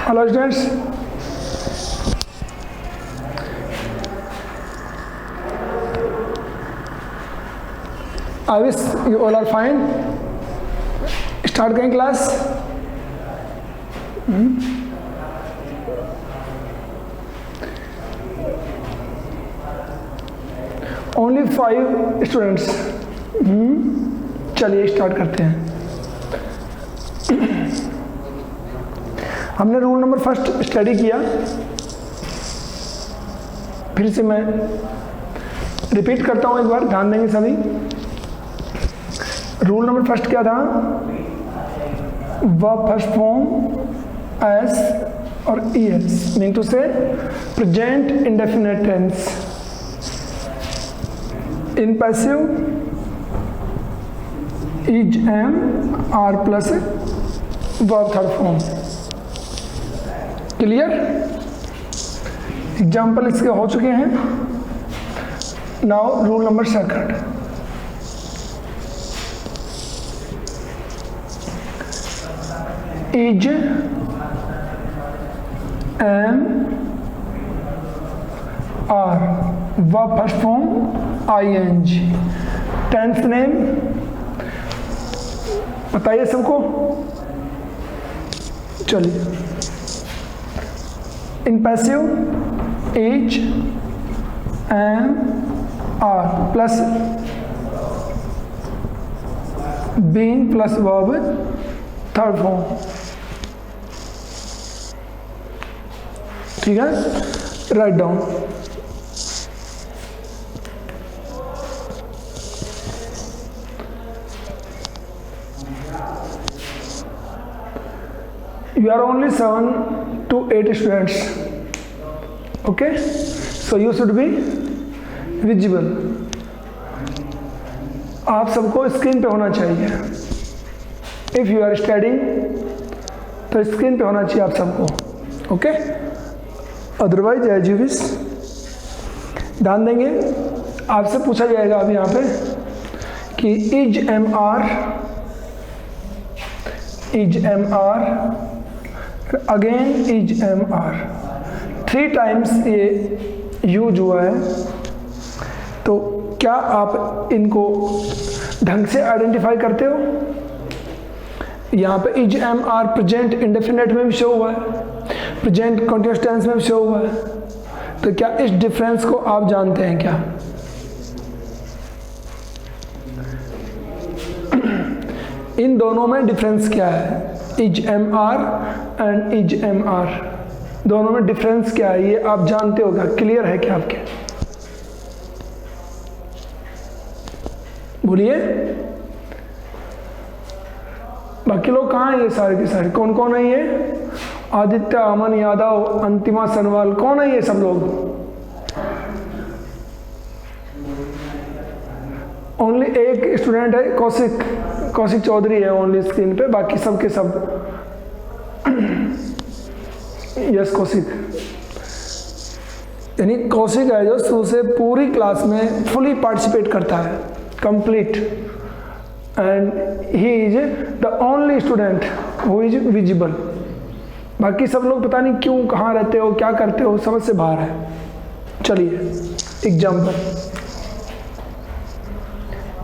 Hello students. I wish you all are fine. Start करें class. Only 5 students. चलिए start करते हैं. हमने रूल नंबर फर्स्ट स्टडी किया. फिर से मैं रिपीट करता हूँ एक बार, ध्यान देंगे सभी. रूल नंबर फर्स्ट क्या था? वर्ब फर्स्ट फॉर्म एस और ईएस, मीन टू से present indefinite tense. In passive is am are plus verb third form. Clear? Example इसके हो चुके हैं. Now rule number second. Is am are verb first form I N G. Tense name बताइए सबको. चलिए. In passive is am are plus being plus verb third form. ठीक है, right down. You are only 7 to 8 students. Okay, so you should be visible. आप सबको screen पे होना चाहिए. If you are studying, तो स्क्रीन पे होना चाहिए आप सबको. Okay, otherwise as you wish. ध्यान देंगे, आपसे पूछा जाएगा अभी यहाँ पे कि is am are again is am are 3 times ये यूज हुआ है. तो क्या आप इनको ढंग से आइडेंटिफाई करते हो? यहाँ पे is am are present indefinite में भी शो हुआ है, प्रेजेंट कंटीन्यूअस टेंस में भी शो हुआ है. तो क्या इस डिफरेंस को आप जानते हैं क्या? इन दोनों में डिफरेंस क्या है? Is am are and is am are, दोनों में डिफरेंस क्या है ये आप जानते हो क्या? क्लियर है क्या आपके? बोलिए. बाकी लोग कहाँ हैं? ये सारे के सारे कौन कौन है ये? आदित्य, अमन यादव, अंतिमा सनवाल, कौन है ये सब लोग? ओनली एक स्टूडेंट है, कौशिक चौधरी है ओनली स्क्रीन पे, बाकी सब के सब. यस कौशिक, यानी कौशिक है जो शुरू से पूरी क्लास में फुली पार्टिसिपेट करता है, complete. And he is the only student who is visible. बाकी सब लोग पता नहीं क्यों, कहाँ रहते हो, क्या करते हो, समझ से बाहर है. चलिए example.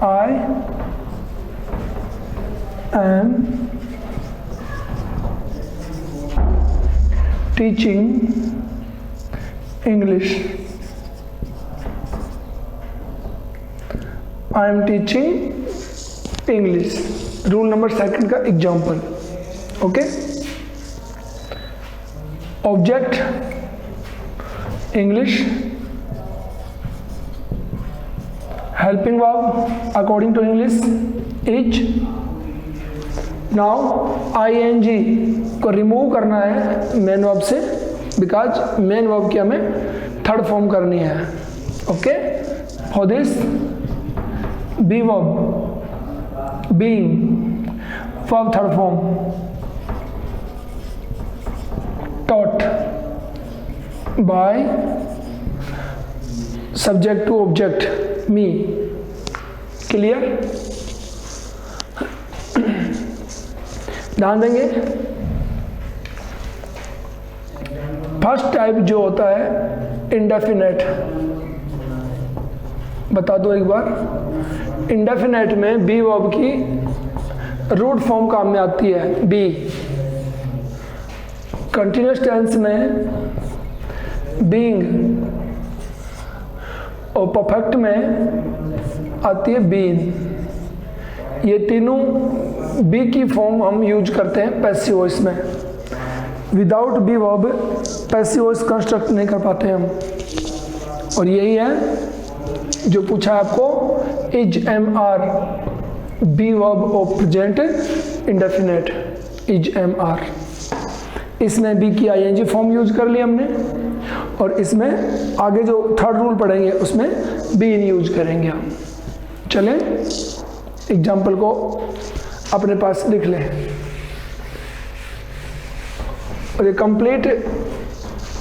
I am teaching English. I am teaching English. Rule number second का example. Okay. Object English, helping verb according to English is. Now ING को रिमूव करना है मेन वर्ब से, बिकॉज मेन वर्ब की हमें थर्ड फॉर्म करनी है. Okay, for this be verb being verb third form taught by subject to object me. Clear? ध्यान देंगे. फर्स्ट टाइप जो होता है इंडेफिनेट, बता दो एक बार। इंडेफिनेट में बी वर्ब की रूट फॉर्म काम में आती है बी। कंटिन्यूस टेंस में बीइंग और परफेक्ट में आती है बीन। ये तीनों बी की फॉर्म हम यूज करते हैं पैसिव वॉइस में। Without B verb passive voice construct नहीं कर पाते हम। और यही है जो पूछा है आपको, is am are be verb of present indefinite, is am are. इसमें बी की आईएनजी फॉर्म यूज कर ली हमने, और इसमें आगे जो थर्ड रूल पढ़ेंगे उसमें बीन यूज करेंगे हम। चलें एग्जाम्पल को अपने पास लिख लें, और ये कंप्लीट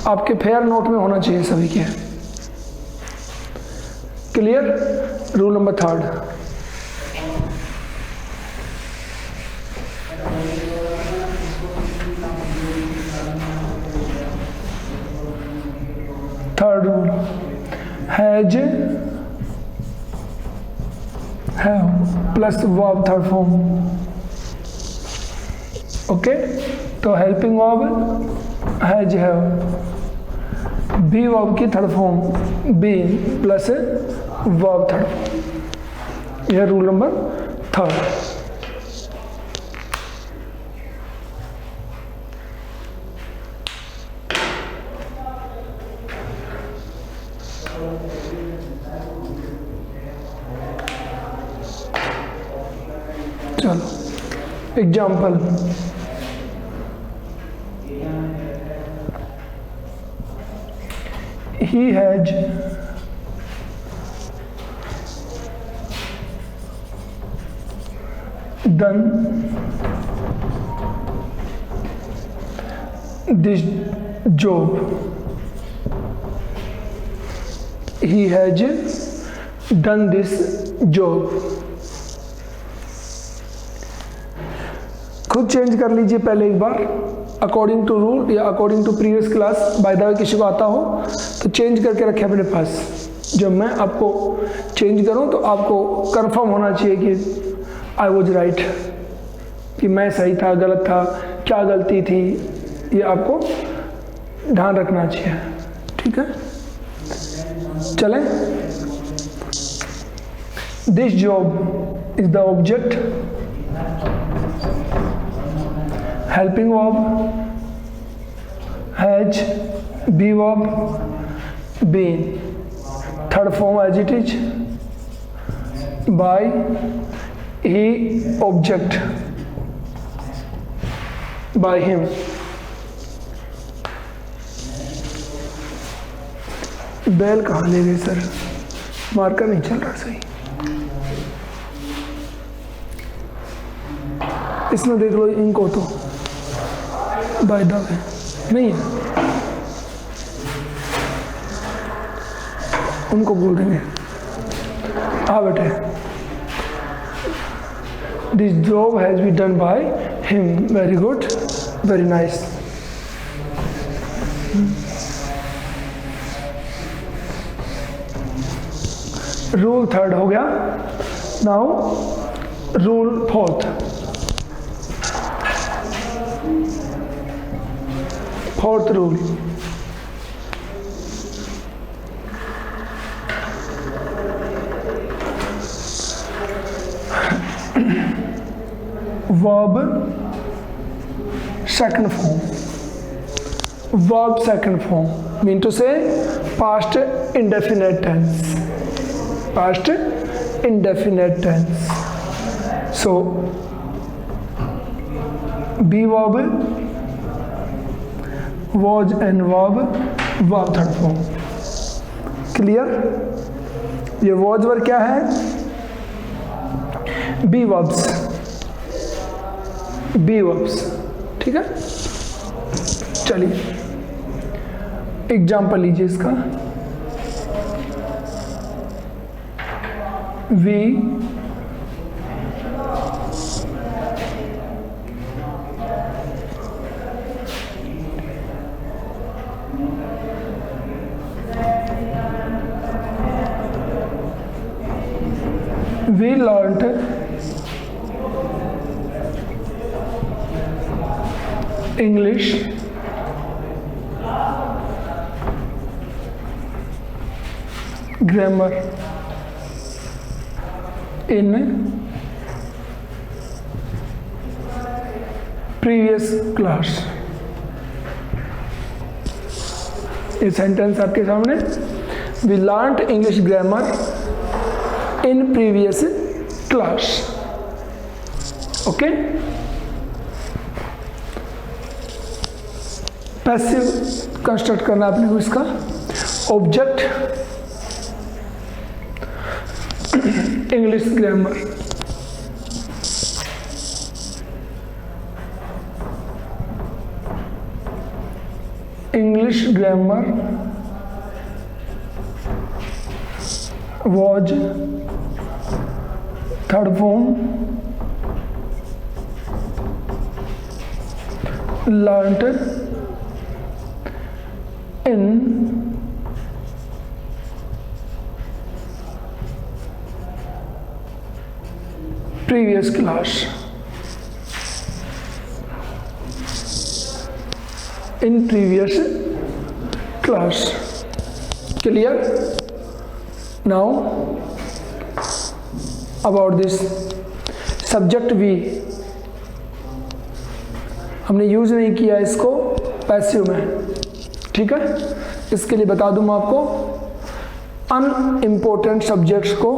आपके फेयर नोट में होना चाहिए सभी के। Clear? Rule number third, third rule, has have plus verb third form. Okay, तो helping verb has have, be verb की third form been plus verb third form. यह रूल नंबर थर्ड। चलो example, he has done this job, he has done this job। खुद change कर लीजिए पहले एक बार, अकॉर्डिंग टू रूल या according to previous class. By the way किसी को आता हो तो चेंज करके रखें अपने पास। जब मैं आपको चेंज करूं तो आपको कंफर्म होना चाहिए कि आई वॉज राइट, कि मैं सही था, गलत था, क्या गलती थी, ये आपको ध्यान रखना चाहिए। ठीक है, चलें। This job is the object, helping verb has, be verb been, third form as it is, by, he, object, by him। बेल कहाँ ले गए सर? मार्कर नहीं चल रहा सही। इसमें देख लो इंक हो तो बाय द वे नहीं है, उनको बोल देंगे। हाँ बेटे, this job has been done by him, very good, very nice. Rule third हो गया। Now rule fourth, fourth rule, verb second form, verb second form mean to say past indefinite tense, past indefinite tense. So be verb, was and verb, verb third form। Clear? ये was verb क्या है? Be verbs, be verbs। ठीक है, चलिए example लीजिए इसका। We We learnt English grammar in previous class। ये sentence आपके सामने, we learned English grammar in previous class. Okay, passive construct करना अपने को इसका। Object English grammar, English grammar was third form learnt in previous class। in previous class। clear? Now about this subject we, हमने use नहीं किया इसको passive में, ठीक है। इसके लिए बता दूँ मैं आपको, अनइम्पोर्टेंट सब्जेक्ट्स को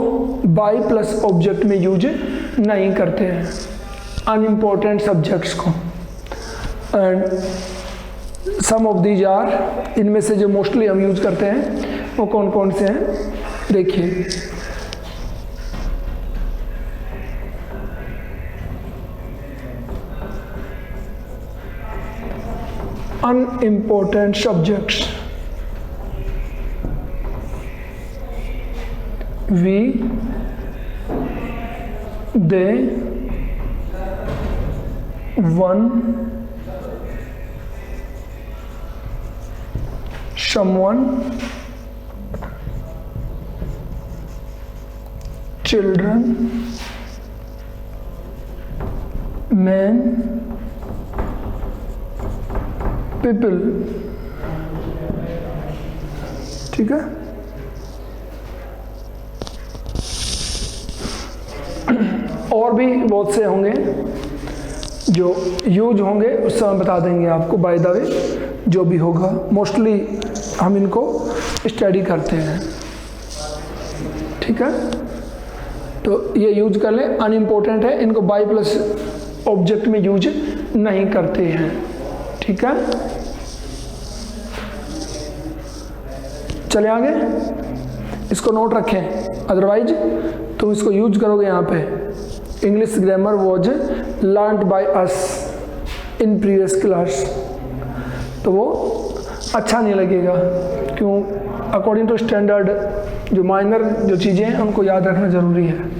बाय प्लस ऑब्जेक्ट में यूज नहीं करते हैं, अनइम्पोर्टेंट सब्जेक्ट्स को। And some of these are, इनमें से जो मोस्टली हम यूज करते हैं वो कौन कौन से हैं देखिए। Unimportant subjects, we, they, one, someone, children, men, people, ठीक है। और भी बहुत से होंगे जो यूज होंगे, उससे हम बता देंगे आपको बाय द वे। जो भी होगा मोस्टली हम इनको स्टडी करते हैं, ठीक है। तो ये यूज कर लें, अनइम्पोर्टेंट है, इनको बाय प्लस ऑब्जेक्ट में यूज नहीं करते हैं, ठीक है। चले आगे, इसको नोट रखें, अदरवाइज तुम इसको यूज करोगे यहाँ पे। English grammar was learned by us in previous class, तो वो अच्छा नहीं लगेगा, क्यों? अकॉर्डिंग टू स्टैंडर्ड जो माइनर जो चीज़ें हैं उनको याद रखना ज़रूरी है।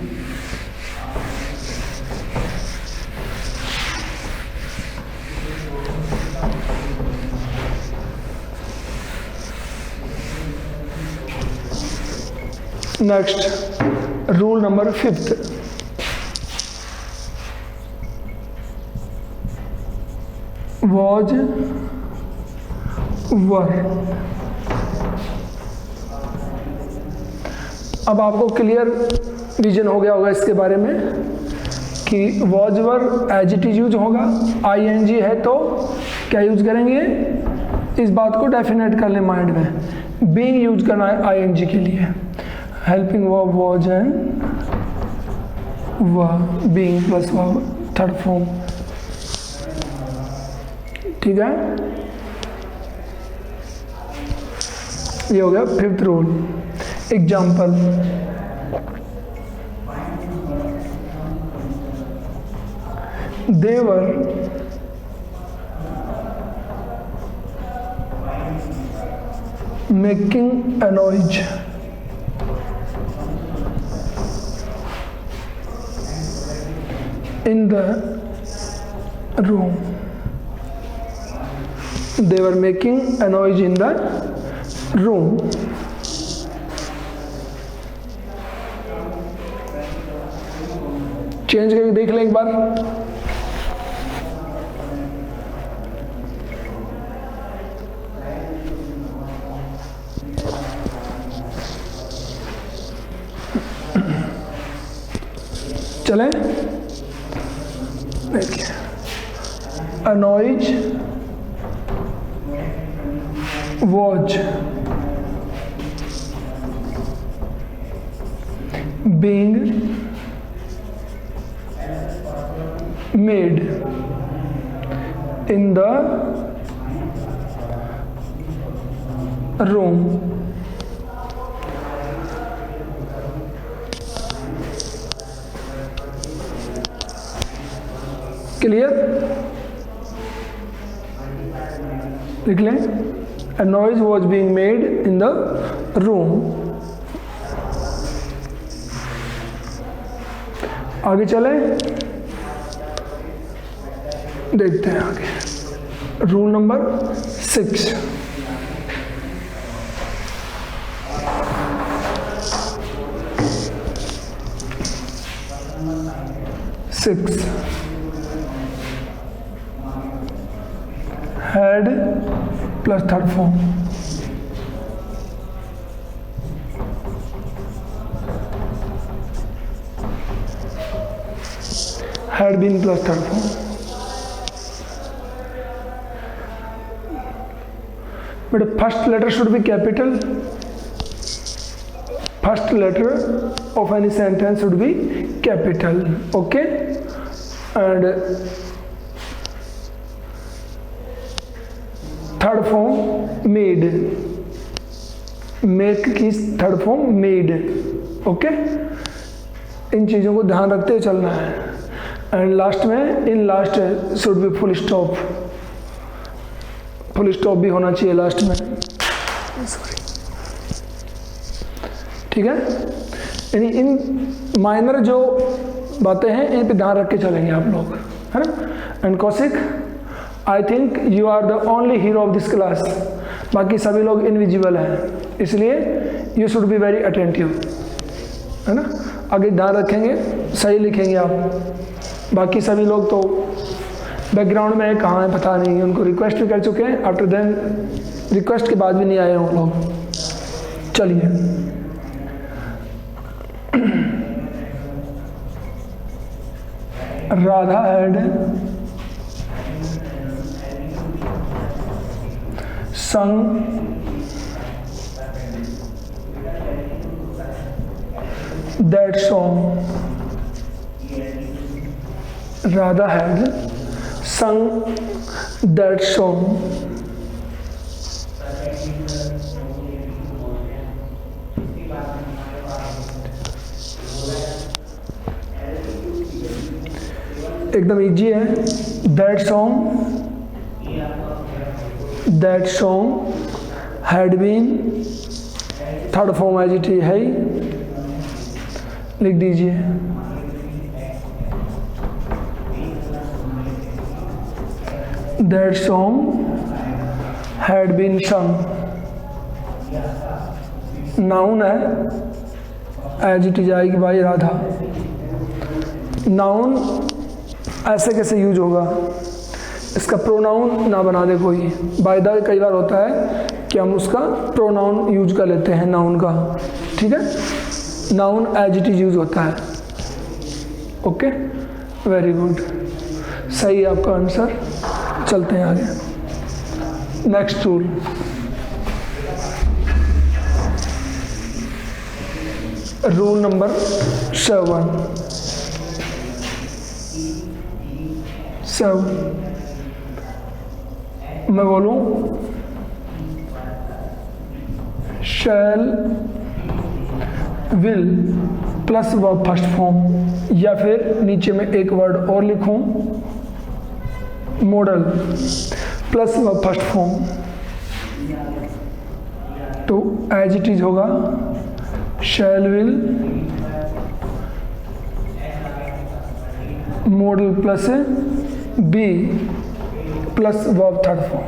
नेक्स्ट, रूल नंबर 5, वॉज, वर। अब आपको क्लियर विजन हो गया होगा इसके बारे में कि was were as it is use होगा, आईएनजी है तो क्या यूज करेंगे, इस बात को डेफिनेट कर ले माइंड में। बीइंग यूज करना है आईएनजी के लिए, helping verb was and verb, being plus verb third form, ठीक है। ये हो गया 5th rule. Example, they were making a noise in the room, they were making a noise in the room। Change करके देख लें एक बार। चलें, देखिए, a noise was being made in the room. Clear? लिख लें, a noise was being made in the room. आगे चले, देखते हैं आगे। Rule number 6, had plus third form. had been plus third form। But first letter should be capital. First letter of any sentence should be capital. Okay, and third form made, make की third form made. Okay, इन चीज़ों को ध्यान रखते हुए चलना है। And last में, in last should be full stop, full stop भी होना चाहिए लास्ट में। सॉरी, ठीक है। यानी इन माइनर जो बातें हैं इन पे ध्यान रख के चलेंगे आप लोग, है ना। And Kaushik, I think you are the only hero of this class. बाकी सभी लोग इनविजिबल हैं, इसलिए you should be very attentive, है ना। आगे ध्यान रखेंगे, सही लिखेंगे आप। बाकी सभी लोग तो बैकग्राउंड में कहाँ हैं पता नहीं, उनको रिक्वेस्ट भी कर चुके हैं, आफ्टर देन रिक्वेस्ट के बाद भी नहीं आए हों लोग। चलिए, Radha had sung that song. Radha had sung that song. एकदम इजी है। That song had been, third form as it है, लिख दीजिए। That song had been sung, noun है, एज इट इज आएगी भाई राधा। नाउन ऐसे कैसे यूज होगा, इसका प्रोनाउन ना बना दे कोई। बाय द कई बार होता है कि हम उसका प्रोनाउन यूज कर लेते हैं नाउन का, ठीक है। Noun as it is use होता है। ओके, वेरी गुड, सही है आपका आंसर। चलते हैं आगे। Next rule, rule number 7। मैं बोलूं shall, will plus verb first form, या फिर नीचे में एक वर्ड और लिखूं, modal plus verb first form, तो एज इट इज होगा shall will modal plus be plus verb third form.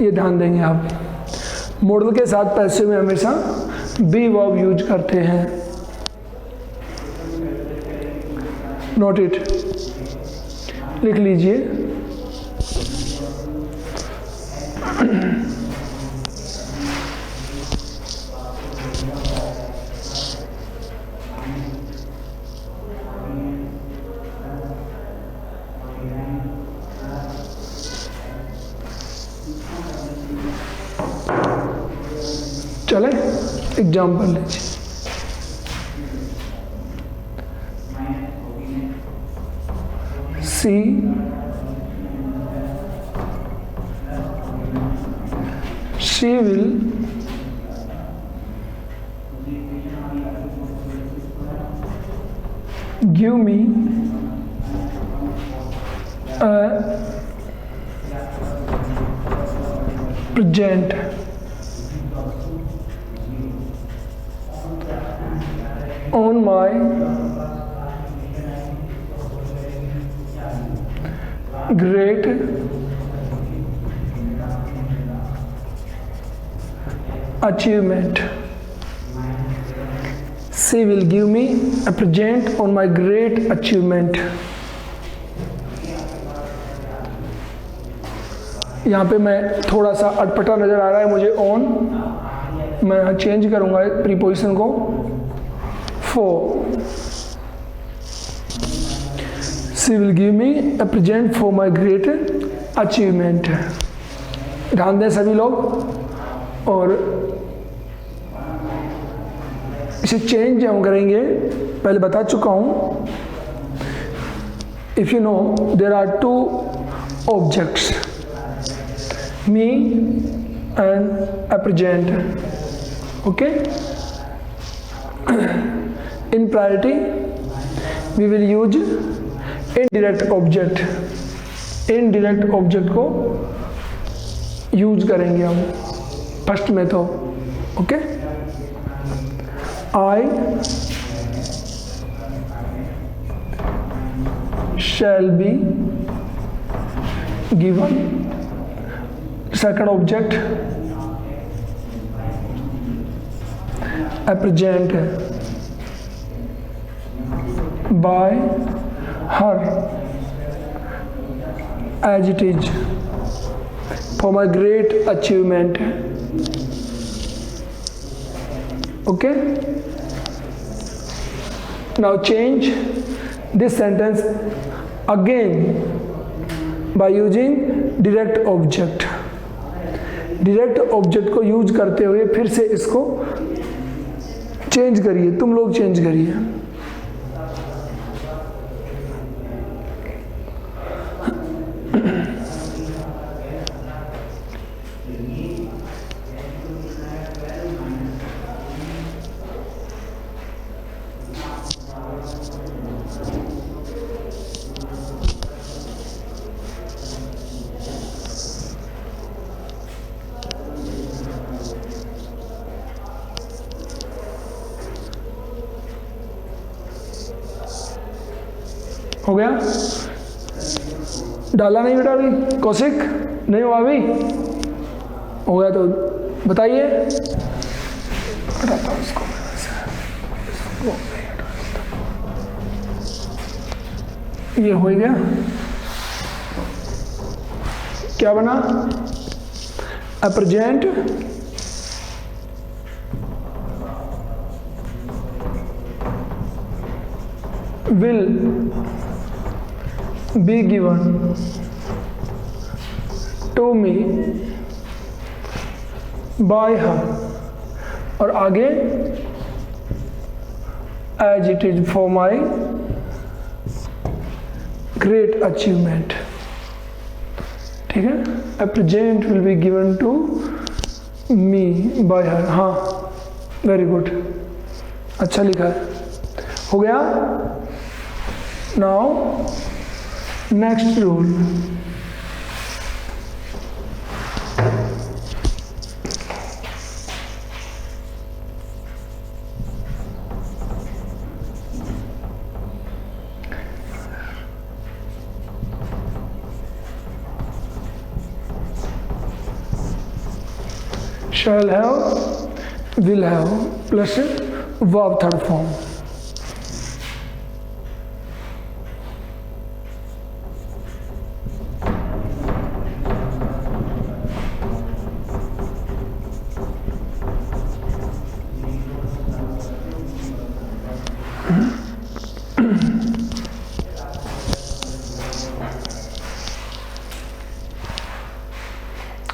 ये ध्यान देंगे आप, मॉडल के साथ पैसिव में हमेशा बी वर्ब यूज करते हैं। नोट इट, लिख लीजिए। चले एग्जाम्पल लीजिए। सी she will give me a present on my great achievement. She will give me a present on my great achievement. यहाँ पे मैं थोड़ा सा अटपटा नज़र आ रहा है मुझे ऑन, मैं चेंज करूँगा प्रीपोजिशन को for. She will give me a present for my great achievement. ध्यान दें सभी लोग, और इसे चेंज हम करेंगे, पहले बता चुका हूँ। If you know there are two objects, me and a present, okay? In priority we will use indirect object, indirect object को यूज करेंगे हम फर्स्ट में तो, okay? I shall be given second object a present by her as it is for my great achievement. Okay, now change this sentence again by using direct object. Direct object को use करते हुए फिर से इसको change करिए, तुम लोग change करिए। हो गया? डाला नहीं बेटा अभी? कौशिक नहीं हुआ अभी? हो गया तो बताइए। हटाता हूँ इसको, ये हो गया। क्या बना? A present will be given to me by her, और आगे as it is for my great achievement। ठीक है, a present will be given to me by her। हाँ, वेरी गुड, अच्छा लिखा है। हो गया? Now next rule, shall have, will have plus verb third form।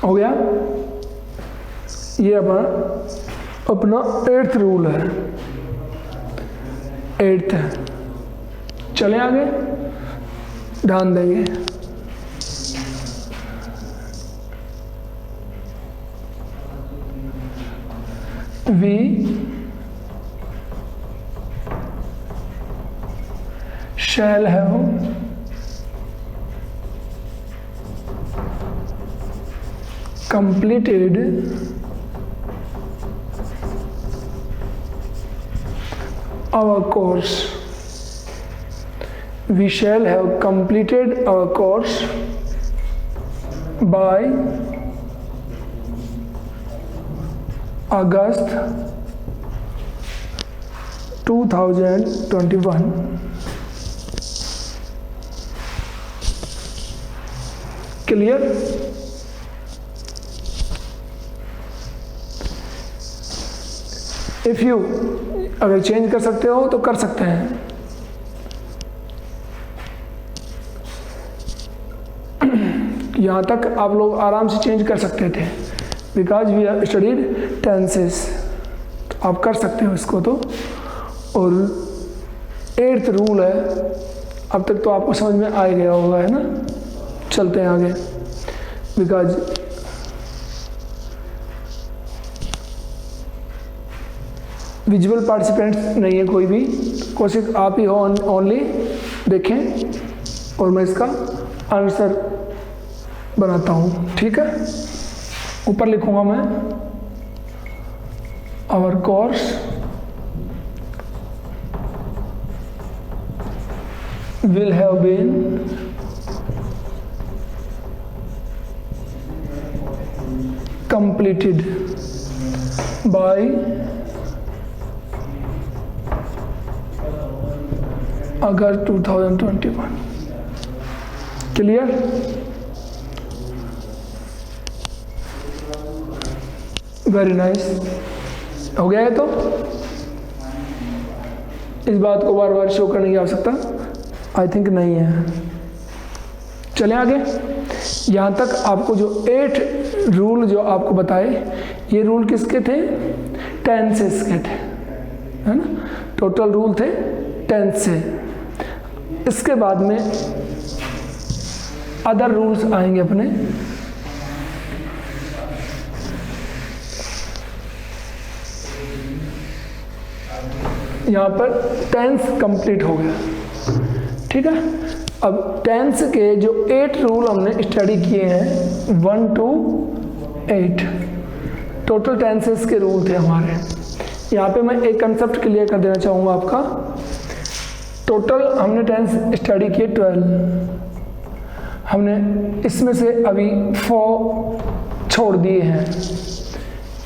हो गया। ये अपना 8th रूल है, 8th है। चलें आगे, ध्यान देंगे। We shall have completed our course. We shall have completed our course by August 2021. Clear? If you अगर चेंज कर सकते हो तो कर सकते हैं। यहां तक आप लोग आराम से चेंज कर सकते थे, because we are studied tenses. तो आप कर सकते हो इसको तो। और 8th रूल है, अब तक तो आपको समझ में आ गया होगा, है ना। चलते हैं आगे, बिकॉज विजुअल पार्टिसिपेंट्स नहीं है कोई भी, कोशिश आप ही हो ओनली। देखें और मैं इसका आंसर बनाता हूँ, ठीक है। ऊपर लिखूंगा मैं, our course will have been completed by August 2021. Clear? Very nice. हो गया है तो इस बात को बार बार शो करने की आवश्यकता आई थिंक नहीं है। चलें आगे। यहाँ तक आपको जो 8 रूल जो आपको बताए, ये रूल किसके थे? टेंसेस के थे, है ना। टोटल रूल थे टेंस से। इसके बाद में अदर रूल्स आएंगे अपने। यहाँ पर टेंस कंप्लीट हो गया, ठीक है। अब टेंस के जो 8 रूल हमने स्टडी किए हैं, 1 to 8 टोटल टेंसेस के रूल थे हमारे। यहाँ पे मैं एक कंसेप्ट क्लियर कर देना चाहूँगा आपका। टोटल हमने टेंस स्टडी किए 12, हमने इसमें से अभी 4 छोड़ दिए हैं,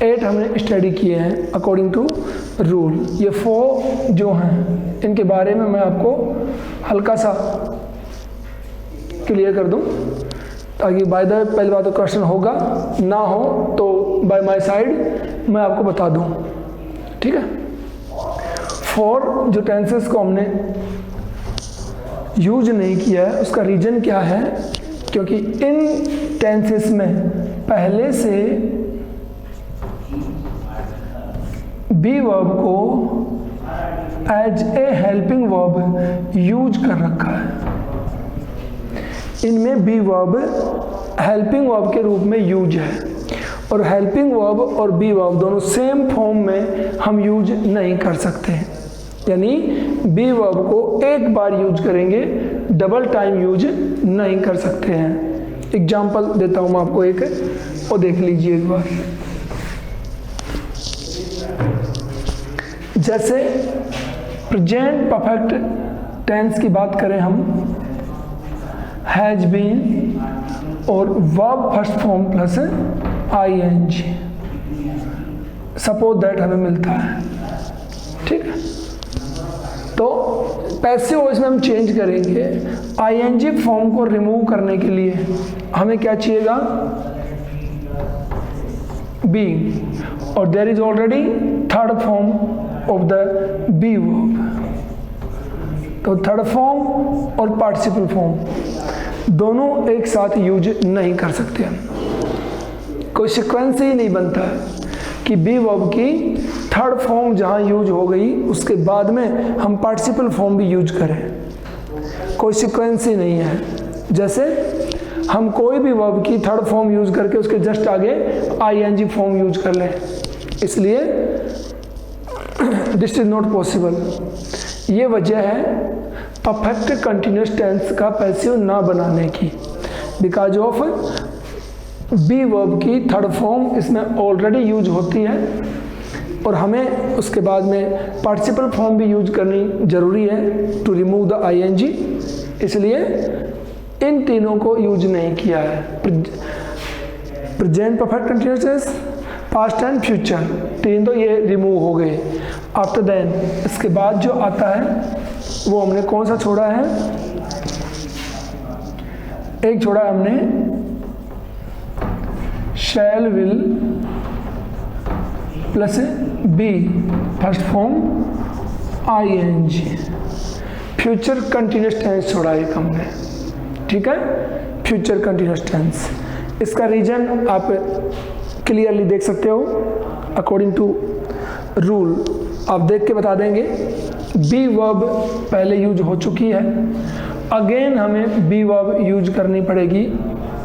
8 हमने स्टडी किए हैं अकॉर्डिंग टू रूल। ये 4 जो हैं इनके बारे में मैं आपको हल्का सा क्लियर कर दूं, ताकि बाय द पहली बात तो क्वेश्चन होगा, ना हो तो बाय माय साइड मैं आपको बता दूं, ठीक है। 4 जो टेंसेस को हमने यूज नहीं किया है, उसका रीजन क्या है? क्योंकि इन टेंसेस में पहले से बी वर्ब को as a helping verb use कर रखा है। इनमें बी वर्ब हेल्पिंग वर्ब के रूप में यूज है, और हेल्पिंग वर्ब और बी वर्ब दोनों सेम फॉर्म में हम यूज नहीं कर सकते। यानी बी वर्ब को एक बार यूज करेंगे, डबल टाइम यूज नहीं कर सकते हैं। एग्जाम्पल देता हूं मैं आपको एक, और देख लीजिए एक बार। जैसे प्रेजेंट परफेक्ट टेंस की बात करें हम, हैज बीन और verb first form plus ING, suppose that हमें मिलता है, ठीक है। तो पैसिव वॉइस में हम चेंज करेंगे। आईएनजी फॉर्म को रिमूव करने के लिए हमें क्या चाहिएगा? बी, और there is already third form of the be verb. तो थर्ड फॉर्म और पार्टिसिपल फॉर्म दोनों एक साथ यूज नहीं कर सकते हम। कोई सीक्वेंस ही नहीं बनता है कि बी वर्ब की थर्ड फॉर्म जहाँ यूज हो गई उसके बाद में हम पार्टिसिपल फॉर्म भी यूज करें, कोई सीक्वेंस ही नहीं है। जैसे हम कोई भी वर्ब की थर्ड फॉर्म यूज करके उसके जस्ट आगे आईएनजी फॉर्म यूज कर लें, इसलिए दिस इज नॉट पॉसिबल। ये वजह है परफेक्ट कंटिन्यूस टेंस का पैसिव ना बनाने की, बिकॉज ऑफ बी वर्ब की थर्ड फॉर्म इसमें ऑलरेडी यूज होती है और हमें उसके बाद में पार्टिसिपल फॉर्म भी यूज करनी ज़रूरी है टू रिमूव द आईएनजी, इसलिए इन तीनों को यूज नहीं किया है। Present perfect continuous tense, past and future, तीन तो ये रिमूव हो गए। आफ्टर देन इसके बाद जो आता है वो हमने कौन सा छोड़ा है, एक छोड़ा हमने shall will plus be first form ING, future continuous tense छोड़ा एक हमने, ठीक है, फ्यूचर कंटिन्यूस टेंस। इसका रीजन आप क्लियरली देख सकते हो, अकॉर्डिंग टू रूल आप देख के बता देंगे। बी वर्ब पहले यूज हो चुकी है, अगेन हमें बी वर्ब यूज करनी पड़ेगी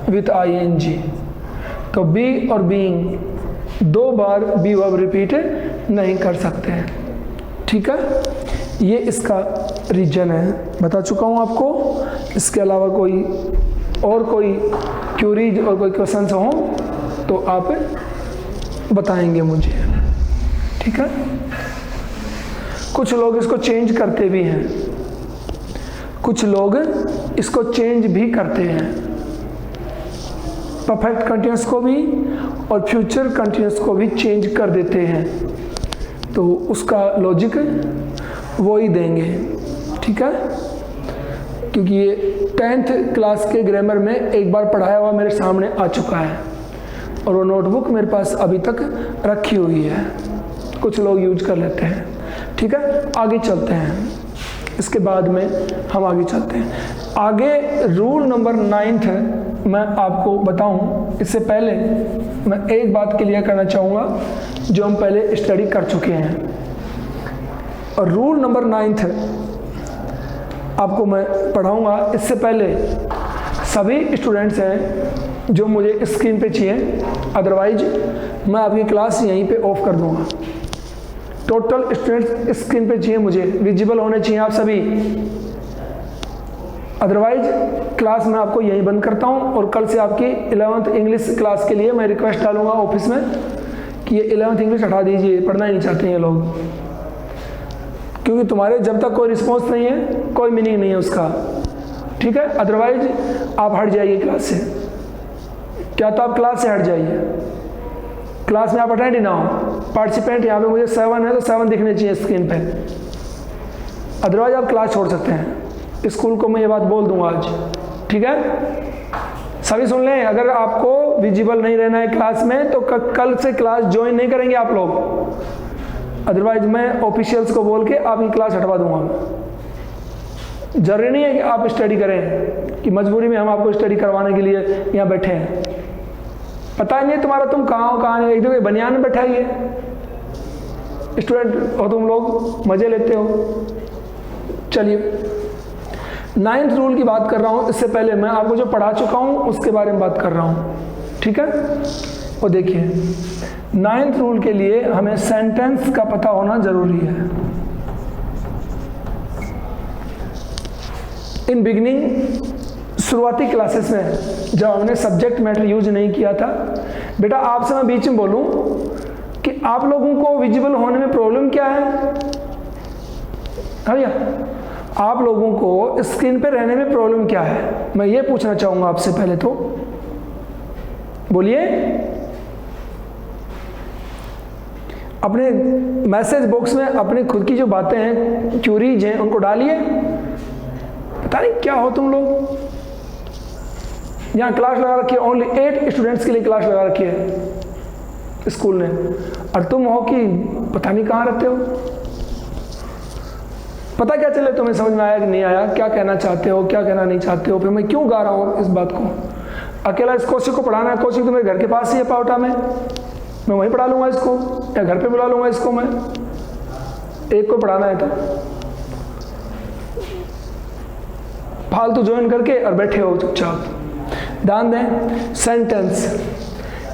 विथ आईएनजी, तो बी और बीइंग दो बार बी वर्ब रिपीट नहीं कर सकते हैं, ठीक है। ये इसका रीजन है, बता चुका हूँ आपको। इसके अलावा कोई क्यूरीज और कोई क्वेश्चंस हो तो आप बताएंगे मुझे, ठीक है। कुछ लोग इसको चेंज करते भी हैं, कुछ लोग इसको चेंज भी करते हैं, परफेक्ट कंटिन्यूस को भी और फ्यूचर कंटिन्यूस को भी चेंज कर देते हैं, तो उसका लॉजिक वो ही देंगे, ठीक है। क्योंकि ये 10th क्लास के ग्रामर में एक बार पढ़ाया हुआ मेरे सामने आ चुका है और वो नोटबुक मेरे पास अभी तक रखी हुई है, कुछ लोग यूज कर लेते हैं, ठीक है। आगे चलते हैं, इसके बाद में हम आगे चलते हैं। आगे रूल नंबर 9 मैं आपको बताऊं, इससे पहले मैं एक बात क्लियर करना चाहूँगा जो हम पहले स्टडी कर चुके हैं। और रूल नंबर 9 आपको मैं पढ़ाऊँगा, इससे पहले सभी स्टूडेंट्स हैं जो मुझे स्क्रीन पे चाहिए, अदरवाइज मैं आपकी क्लास यहीं पे ऑफ कर दूँगा। टोटल स्टूडेंट्स स्क्रीन पे चाहिए, मुझे विजिबल होने चाहिए आप सभी, अदरवाइज क्लास मैं आपको यहीं बंद करता हूँ। और कल से आपकी 11th इंग्लिश क्लास के लिए मैं रिक्वेस्ट डालूंगा ऑफिस में कि ये 11th इंग्लिश हटा दीजिए, पढ़ना ही नहीं चाहते हैं लोग, क्योंकि तुम्हारे जब तक कोई रिस्पॉन्स नहीं है कोई मीनिंग नहीं है उसका, ठीक है। अदरवाइज आप हट जाइए क्लास से, क्या तो आप क्लास से हट जाइए, क्लास में आप अटेंड ही ना हो। पार्टिसिपेंट यहाँ पे मुझे 7 है तो 7 दिखने चाहिए स्क्रीन पे, अदरवाइज आप क्लास छोड़ सकते हैं। स्कूल को मैं ये बात बोल दूंगा आज, ठीक है। सभी सुन लें, अगर आपको विजिबल नहीं रहना है क्लास में तो कल से क्लास ज्वाइन नहीं करेंगे आप लोग, अदरवाइज मैं ऑफिशियल्स को बोल के आपकी क्लास हटवा दूंगा। जरूरी नहीं है कि आप स्टडी करें, कि मजबूरी में हम आपको स्टडी करवाने के लिए यहाँ बैठे हैं। पता नहीं तुम्हारा तुम कहाँ हो कहाँ नहीं, एक जगह बनियान में बैठा ही है, स्टूडेंट हो तुम लोग, मजे लेते हो। चलिए 9th रूल की बात कर रहा हूँ, इससे पहले मैं आपको जो पढ़ा चुका हूँ उसके बारे में बात कर रहा हूँ, ठीक है। और देखिए 9th रूल के लिए हमें सेंटेंस का पता होना जरूरी है। इन बिगिनिंग शुरुआती क्लासेस में जब हमने सब्जेक्ट मैटर यूज नहीं किया था, बेटा आपसे मैं बीच में बोलूं कि आप लोगों को विजिबल होने में प्रॉब्लम क्या है? भैया आप लोगों को स्क्रीन पे रहने में प्रॉब्लम क्या है, मैं ये पूछना चाहूंगा आपसे पहले तो बोलिए। अपने मैसेज बॉक्स में अपनी खुद की जो बातें हैं, क्यूरीज हैं, उनको डालिए। पता नहीं क्या हो तुम लोग, यहाँ क्लास लगा रखी है, ओनली 8 स्टूडेंट्स के लिए क्लास लगा रखी है स्कूल ने, और तुम हो कि पता नहीं कहाँ रहते हो। पता क्या चले तुम्हें समझ में आया कि नहीं आया, क्या कहना चाहते हो क्या कहना नहीं चाहते हो, फिर मैं क्यों गा रहा हूँ इस बात को। अकेला इस कौशिक को पढ़ाना है, कौशिक तो मेरे घर के पास ही है पावटा में, मैं वहीं पढ़ा लूँगा इसको, या घर पे बुला लूँगा इसको मैं, एक को पढ़ाना है तो फालतू ज्वाइन करके और बैठे हो चुपचाप। ध्यान दें, सेंटेंस,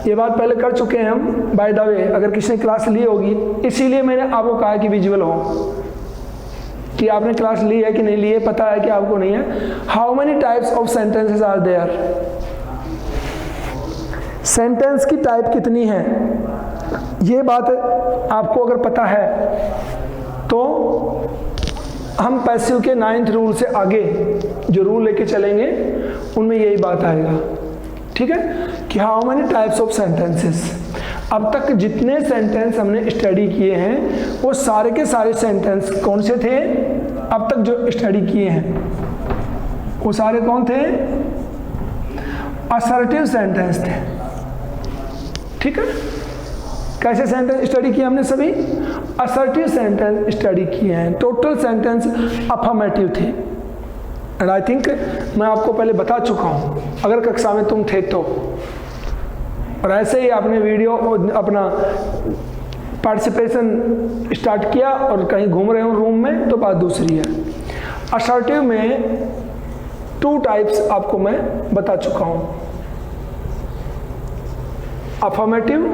ये बात पहले कर चुके हैं हम बाय द वे, अगर किसी ने क्लास ली होगी, इसीलिए मैंने आपको कहा कि विजुअल हो, कि आपने क्लास ली है कि नहीं ली है, पता है कि आपको नहीं है। How many types of sentences are there, sentence की टाइप कितनी है, ये बात आपको अगर पता है तो हम पैसिव के 9th रूल से आगे जो रूल लेके चलेंगे उनमें यही बात आएगा, ठीक है, कि how many types of sentences. अब तक जितने सेंटेंस हमने स्टडी किए हैं वो सारे के सारे सेंटेंस कौन से थे, अब तक जो स्टडी किए हैं वो सारे कौन थे, असर्टिव सेंटेंस थे, ठीक है। कैसे सेंटेंस स्टडी किए हमने, सभी असर्टिव सेंटेंस स्टडी किए हैं, टोटल सेंटेंस अफर्मेटिव थे। एंड आई थिंक मैं आपको पहले बता चुका हूं, अगर कक्षा में तुम थे तो, और ऐसे ही आपने वीडियो अपना पार्टिसिपेशन स्टार्ट किया और कहीं घूम रहे हो रूम में तो बात दूसरी है। असर्टिव में 2 टाइप्स आपको मैं बता चुका हूं, अफर्मेटिव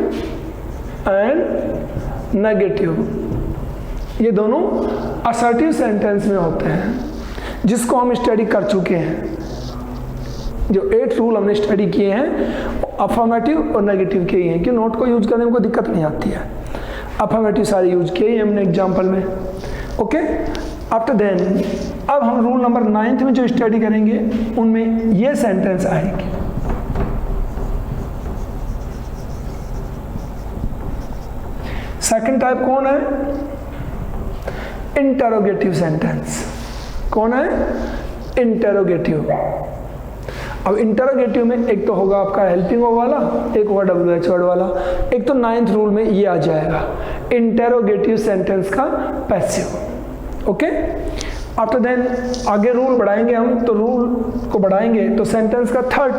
एंड नेगेटिव, ये दोनों असर्टिव सेंटेंस में होते हैं जिसको हम स्टडी कर चुके हैं। जो 8 रूल हमने स्टडी किए हैं अफर्मेटिव और नेगेटिव के ही हैं, कि नोट को यूज करने में कोई दिक्कत नहीं आती है। अफर्मेटिव सारे यूज किए हैं हमने एग्जाम्पल में, ओके। आफ्टर देन अब हम रूल नंबर 9th में जो स्टडी करेंगे उनमें ये सेंटेंस आएंगे। सेकंड टाइप कौन है, इंटरोगेटिव सेंटेंस। कौन है, इंटरोगेटिव। अब इंटरोगेटिव में एक तो होगा आपका हेल्पिंग वर्ब वाला, एक होगा WH वर्ड वाला। एक तो 9th रूल में ये आ जाएगा, इंटरोगेटिव सेंटेंस का पैसिव, ओके। आफ्टर देन आगे रूल बढ़ाएंगे हम, तो रूल को बढ़ाएंगे तो सेंटेंस का third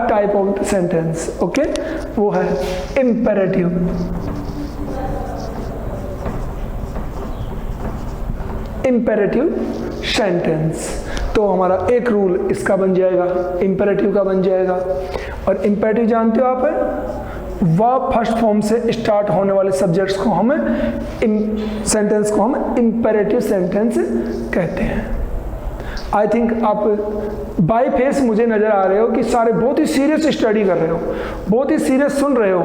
type of sentence, okay, वो है इम्पेरेटिव। इम्पेरेटिव सेंटेंस, तो हमारा एक रूल इसका बन जाएगा, इम्पेरेटिव का बन जाएगा। और इम्पेरेटिव जानते हो आप, वर्ब फर्स्ट फॉर्म से स्टार्ट होने वाले सब्जेक्ट्स को हम सेंटेंस को हम इम्पेरेटिव सेंटेंस कहते हैं। आई थिंक आप बाय फेस मुझे नजर आ रहे हो कि सारे बहुत ही सीरियस स्टडी कर रहे हो, बहुत ही सीरियस सुन रहे हो।